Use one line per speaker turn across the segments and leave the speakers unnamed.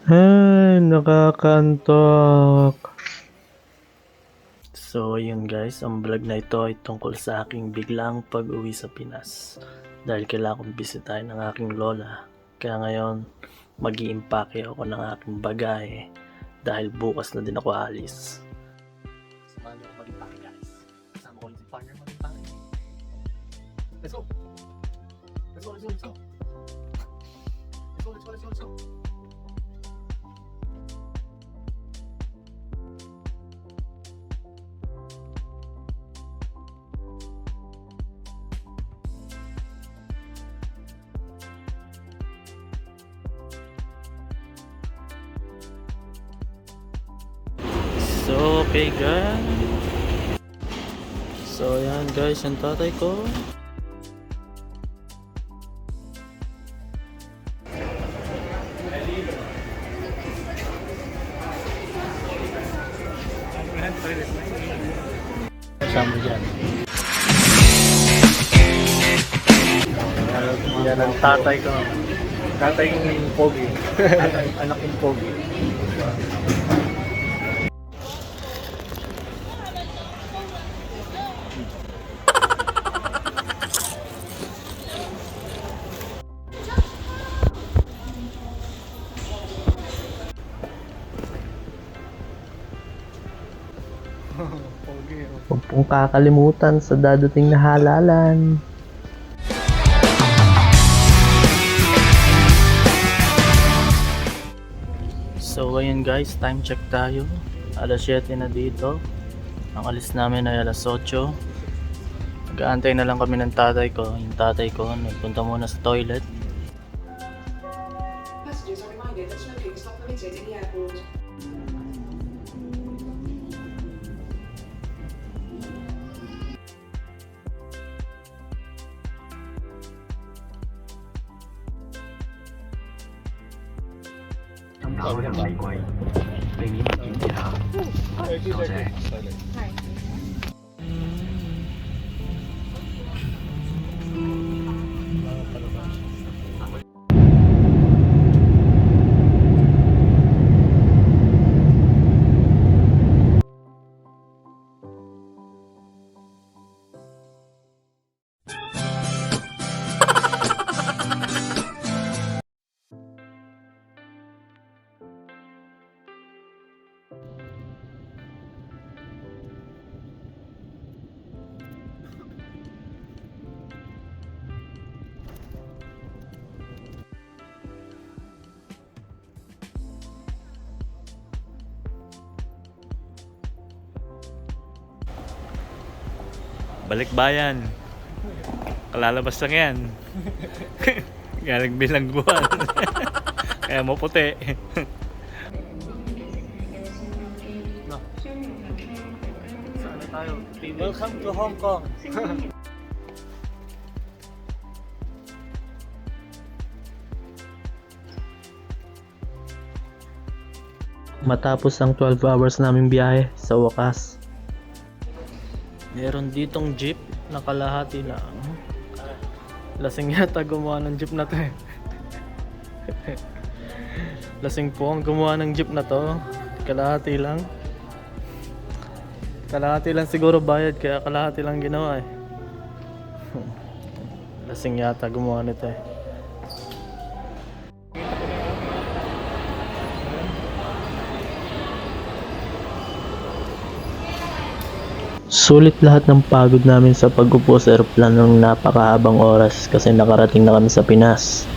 Ay, nakakaantok. So, yun guys, ang vlog na ito ay tungkol sa aking biglang pag-uwi sa Pinas. Dahil kailangan kong bisitahin ang aking lola. Kaya ngayon, mag-iimpake ako ng aking bagahe. Dahil bukas na din ako alis. Samahan niyo ako mag-impake guys. Kasama ko ulit si partner mag-impake. Let's go! Let's go, let's go, let's go! Let's go, let's go, let's go, let's go! So, okay guys. So, ayan guys, yung tatay ko. Kasama dyan. Yan ang tatay ko. Tatay kong pogi. Anak kong pogi. Huwag pong kakalimutan sa dadating na halalan. So ayun guys, time check tayo. Alas 7 na dito. Ang alis namin ay alas 8. Nag-aantay na lang kami ng tatay ko. Yung tatay ko nagpunta muna sa toilet.
Passengers are reminded that smoking is not permitted in the airport.
Balikbayan. Kalalabas lang yan. Galing bilangguan. Kaya maputi.
Saan tayo?
Welcome to Hong Kong.
Matapos ang 12 hours naming biyahe, sa wakas meron ditong jeep na kalahati lang. Lasing yata gumawa ng jeep na to eh. Lasing po ang gumawa ng jeep na to. Kalahati lang. Kalahati lang siguro bayad, kaya kalahati lang ginawa eh. Lasing yata gumawa nito eh. Sulit lahat ng pagod namin sa pag-upo sa aeroplano ng napakahabang oras kasi nakarating na kami sa Pinas.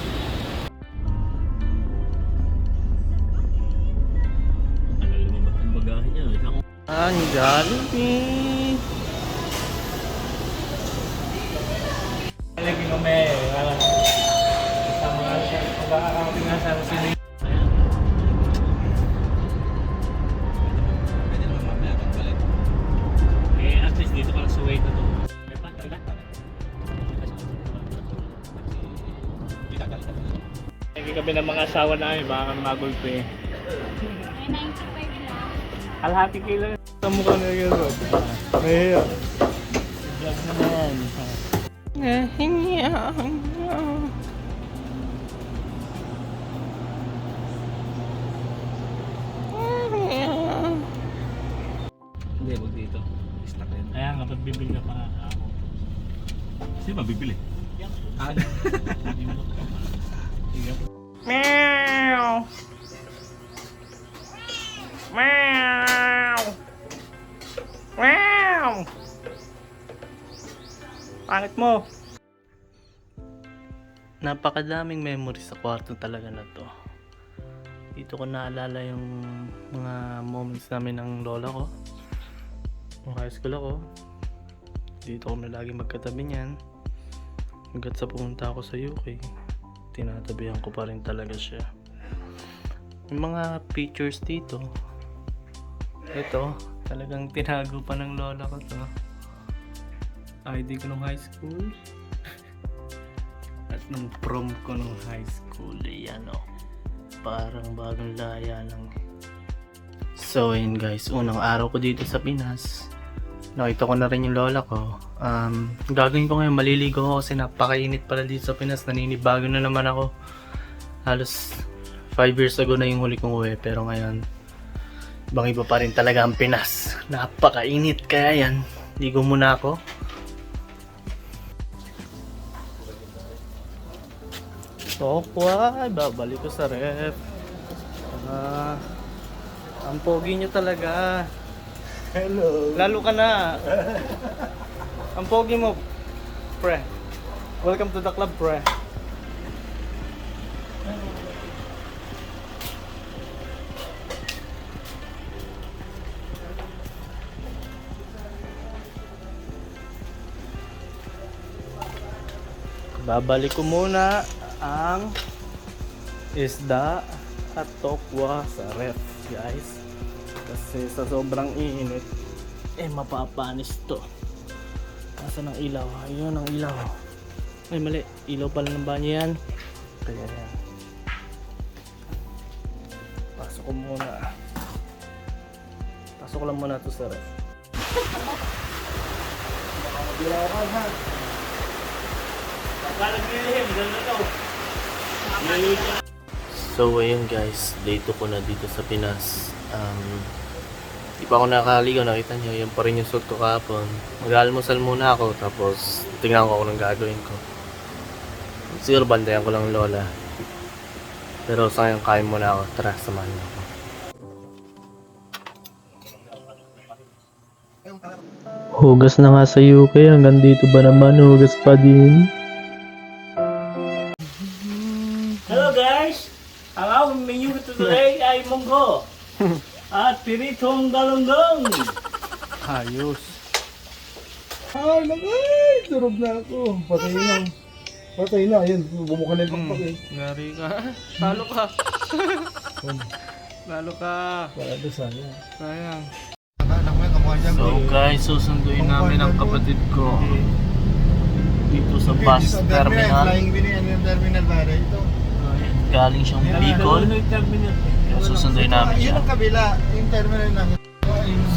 Ang Jollibee!
Lagi kami. Kasama siya. Pagkakakamping nga sa sila. At least dito ka lang sa wait na to. Lagi kami ng mga asawa namin, baka kami magulpi.
May 95 lang.
Alhati kilo sa mukha na gano'n. Mahiya. Vlog naman.
Nahingi.
Bibili ka pa ako.
Sino mabibili?
Meow! Meow! Meow! Pangit mo!
Napakadaming memories sa kwarto talaga na to. Dito ko naalala yung mga moments namin ng lola ko. Nung high school ako. Dito kami lagi magkatabi niyan. Hanggat sa pumunta ako sa UK, tinatabihan ko pa rin talaga siya. Yung mga pictures dito, ito, talagang tinago pa ng lola ko to. ID ko nung high school. At nung prom ko nung high school, yan o. Parang bagong laya lang. So yun guys, unang araw ko dito sa Pinas. Nakita ko na rin yung lola ko. Gagawin ko ngayon, maliligo ako kasi napakainit pala dito sa Pinas. Naninibago na naman ako. Halos 5 years ago na yung huli kong uwi. Pero ngayon, ibang iba pa rin talaga ang Pinas. Napakainit, kaya yan. Ligo muna ako. Tokwa, babalik ko sa ref. Ang pogi nyo talaga.
Hello!
Lalo ka na. Ang pogi mo, pre. Welcome to the club, pre. Babalik ko muna ang isda at tokwa sa ref, guys. Kasi sa sobrang init, mapapanis to. Nasaan ang ilaw? Ayun ang ilaw. Ay mali, ilaw pala ng banyo yan. Kaya yan. Pasok ko muna. Pasok ko lang muna to sa ref.
Bilawan ha!
So ayun guys, day 2 ko na dito sa Pinas. Di pa ako nakakaligaw, nakita nyo, yan pa rin yung suot ko kahapon. Mag-almusal muna ako, tapos tingnan ko kung anong gagawin ko. Siguro bandayan ko lang ang lola. Pero sa ngayon, kain muna ako. Tara, samahan niyo ako. Hugas na nga sa UK, hanggang dito ba naman hugas pa din?
Hello guys! Ang aming menu today ay munggo at piritong galunggong.
Ayos.
Ay, nagay! Durog na ako. Patay na. Patay na. Ayun, bumuka na yung pakpak eh.
Ngari ka. Talo ka. Talo ka.
Para doon sana.
Sayang. So guys, susunduin namin ang kapatid ko dito sa bus terminal.
Terminal ba ito?
Galing siyang Bicol. Susunduin namin siya.
Yun ang kabila, yung terminal namin.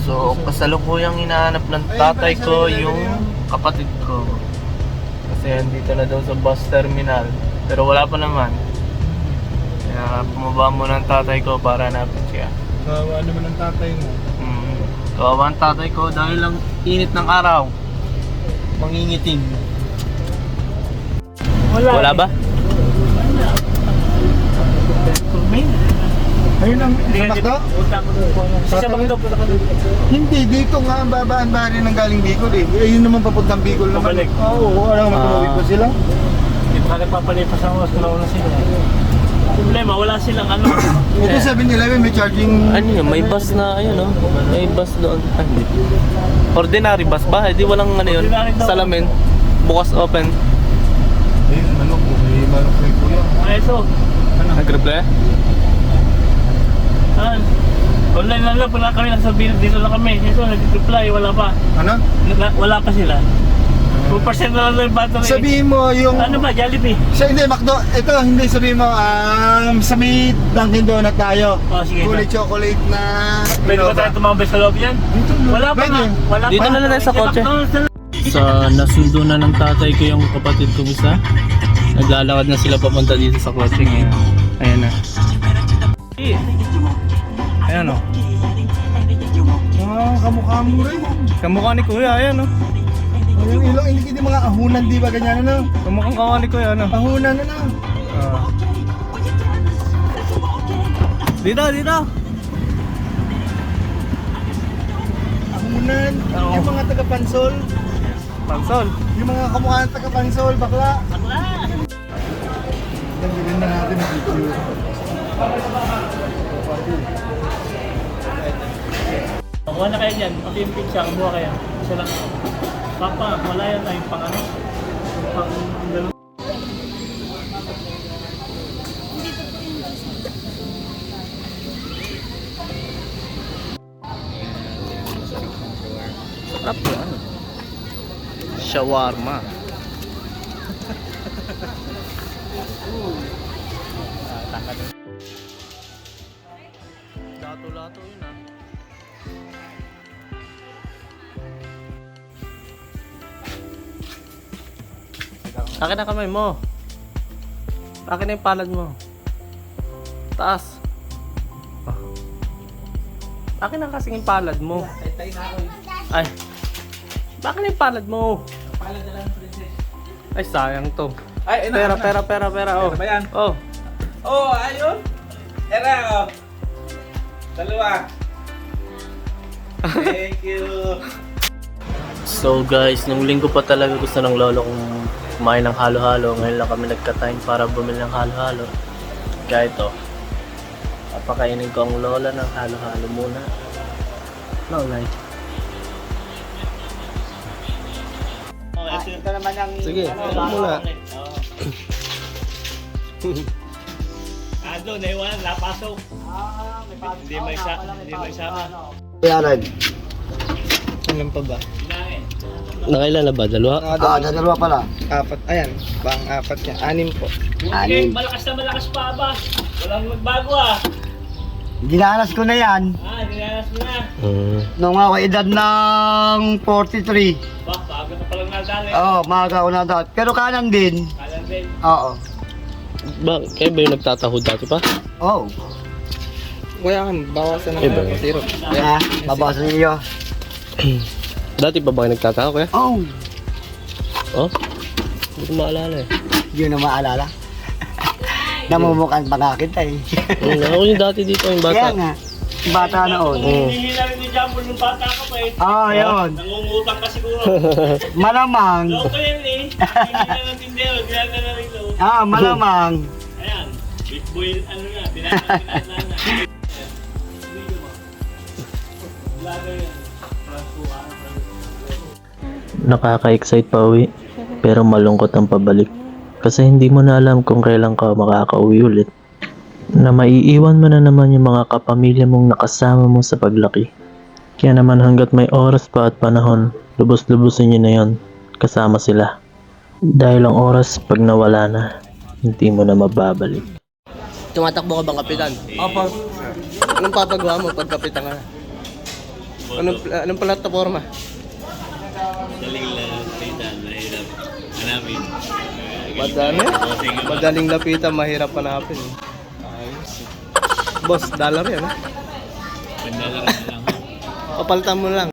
So kasalukuyang hinahanap ng tatay ko yung kapatid ko. Kasi andito na daw sa bus terminal. Pero wala pa naman. Kaya bumaba muna ang tatay ko para hanapin siya.
Kawawa naman ang tatay mo.
Kawawa ang tatay ko dahil lang init ng araw. Mangingitim. Wala ba?
Ayun ang sabak daw? Hindi, dito nga ang babaan ba rin ng galing Bicol eh. Ayun naman papuntang Bicol naman.
Pabalik.
Oo, alam mo tumawid pa sila.
Hindi pa nagpapalipas ang oras na una sila. Problema, wala silang ano.
Ito 7-Eleven may charging.
Ano yun? May bus na, ayun o. May bus doon. Ah, hindi. Ordinary bus ba? Hindi walang ano yun. Salamin. Bukas open.
Ayun, manok. May manok kay kuya.
Ay, ito.
Nag-reply?
Online na lang, wala kami nagsabihin, dito lang kami. Ito, nag-reply, wala pa.
Ano?
Wala pa sila. 2% na lang yung battery.
Sabihin mo yung...
Ano ba, Jollibee?
Hindi, McDo. Ito, hindi sabihin mo, sa may Dunkin Donut tayo.
Oh, sige.
Kulay chocolate na...
Pwede ba tayo tumambay sa loob yan? Wala pa nga. Wala
Dito
pa.
na lang tayo sa kotse. So, nasundo na ng tatay ko yung kapatid kong isa. Naglalakad na sila papunta dito sa kotse ngayon. Ayan na. Ayan o.
Kamukha mo rin.
Kamukha ni Kuya, ayan o.
Yung ilong, hindi mga ahunan, di ba? Ganyan ano?
Mukhang kawali ko yan, ano?
Ahunan ano?
Dito, dito!
Ahunan. Yung mga taga-pansol.
Pansol.
Yung mga kamukha ng taga-pansol, bakla. Tanggalin na natin ang video.
Kuha na kayo dyan. Pati yung pizza, kumuha kayo. Isa lang. Papa, wala yan na yung pang ano? Yung pang dalawa.
Sarap yan. Shawarma. Lato-lato yun ah. Akin na kamay mo. Akin na yung palad mo. Taas. Akin na kasing yung palad mo. Ay. Bakit na yung palad mo?
Palad na lang, princess.
Ay, sayang to.
Ay,
Pera. Oh.
Pera ba yan?
Oh.
Oh, ayun. Era, oh. Dalawa. Thank you.
So guys, nung linggo pa talaga gusto ng lolo kong kumain ng halo-halo. Ngayon lang kami nagka-time para bumili ng halo-halo. Kaya ito, papakainin ko ang lola ng halo-halo muna. No, right?
Ito naman ang...
Sige, ito muna.
Doon, naiwanan, lapasok. Hindi may sama.
Yaran.
Ilan pa ba? Inahin.
Nakailan na ba? Dalawa?
Dalawa pala.
Apat, ayan, bang apat yan, 6 po.
Okay, malakas na malakas pa ba? Walang magbago ah.
Dinanas ko na yan.
Dinanas mo na.
Nung ako edad ng 43.
Ba, bago na palang nadali.
Oo, maaga ako na dati. Pero kanan din.
Kalan din.
Oo.
Ba, kayo ba yung nagtatahod dati pa?
Oo.
Kuya kan, bawasan
Eh, ba?
ng zero.
Kaya, babasan niyo.
Dati pa ba kayo nagtatahod kaya?
Oo.
Oh? Hindi ko maalala eh.
Hindi na maalala. Namumukan pa nga kita eh.
Ako yung dati dito, yung
Kaya
bata.
nga, bata noon.
Hinihingi na rin ni Jumbo nung bata ka pa eh.
Yun.
Nangungutang ka siguro.
Malamang.
Loko yan eh. Hinihingi na ng tindero, ginagawa na rin ito.
Malamang.
Ayan, big boy, ano na, binana na. Video mo. Vlogger yan.
Nakaka-excite pa uwi, pero malungkot ang pabalik. Kasi hindi mo na alam kung kailan ka makakauwi ulit. Na maiiwan mo na naman yung mga kapamilya mong nakasama mo sa paglaki. Kaya naman hanggat may oras pa at panahon, lubos-lubusin nyo na yon kasama sila. Dahil ang oras pag nawala na, hindi mo na mababalik. Tumatakbo ka bang kapitan?
Opo.
Anong papagawa mo pag kapitan ka na?
Anong plataforma?
Daling lapitan, mahirap. Hanapin.
Madaling lapitan, mahirap hanapin. Ayos. Boss, dollar yan ha?
Pandala ka na lang.
Papalitan mo lang.